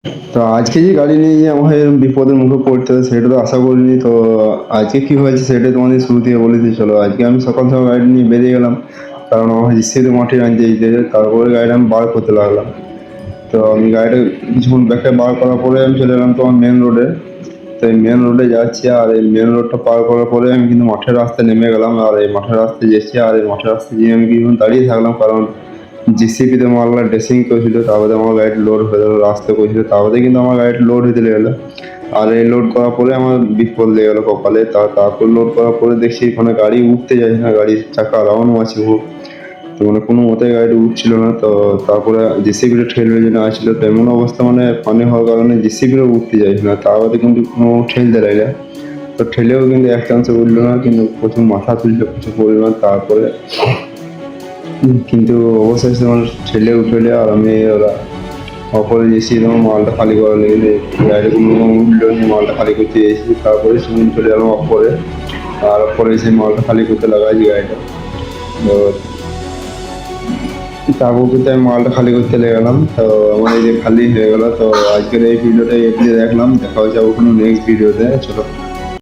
তো আজকে যে গাড়ি নিয়ে যে আমাকে এরকম বিপদের মুখে পড়তে হবে সেটা তো আশা করিনি। তো আজকে কি হয়েছে সেটাই তোমাদের শুরু থেকে বলে দিই চলো। আজকে আমি সকাল সকাল গাড়ি নিয়ে বেরিয়ে গেলাম, কারণ আমার হিসেবে মাঠে আনতে যেতে হবে। তারপরে গাড়িটা আমি বার করতে লাগলাম। তো আমি গাড়িটা কিছুক্ষণ ব্যাকে বার করার পরে আমি চলে এলাম তোমার মেন রোডে। তো এই মেন রোডে যাচ্ছি, আর এই মেন রোডটা পার করার পরে আমি কিন্তু মাঠের রাস্তায় নেমে গেলাম। আর এই মাঠের রাস্তায় যাচ্ছি, আর এই মাঠের রাস্তায় গিয়ে আমি কিছুক্ষণ দাঁড়িয়ে থাকলাম, কারণ জিসিপিতে মালটা ড্রেসিং করেছিল, তারপরে আমার গাড়িটা লোড হয়ে গেলো, রাস্তা করেছিল, তারপরে কিন্তু আমার গাড়িটা লোড হতে গেলো। আর এই লোড করার পরে আমার বিপদ লেগে গেলো কপালে। তারপর লোড করার পরে দেখছি এখানে গাড়ি উঠতে যাচ্ছে না, গাড়ির চাকা রাউন্ড আছে খুব। তো মানে কোনো মতে গাড়িটা উঠছিল না। তো তারপরে জেসিবিটা ঠেলবে জন্য আসছিল, তো এমন অবস্থা মানে পানি হওয়ার কারণে জেসিবিটা উঠতে যাচ্ছে না, তারপরে কিন্তু কোনো ঠেলতে লাগলে। তো ঠেলেও কিন্তু এক চান্সে উঠলো না, কিন্তু প্রচুর মাথা তুললো প্রচুর পরিমাণ। তারপরে কিন্তু অবশেষে আমার ঠেলে উঠলে, আর আমি ওরা অপরে এসে তোমার মালটা খালি করা লেগে গাড়িটা কোনো উঠলো নিয়ে মালটা খালি করতে এসেছি। তারপরে সেদিন চলে গেলাম অপরে, আর অপরে এসে মালটা খালি করতে লাগাইছি গাড়িটা। তো তারপর কিন্তু আমি মালটা খালি করতে লেগে গেলাম। তো আমার এই যে খালি হয়ে গেল। তো আজকের এই ভিডিওটা এখানে দেখলাম, দেখা হচ্ছে ওখানে নেক্সট ভিডিওতে, চলো।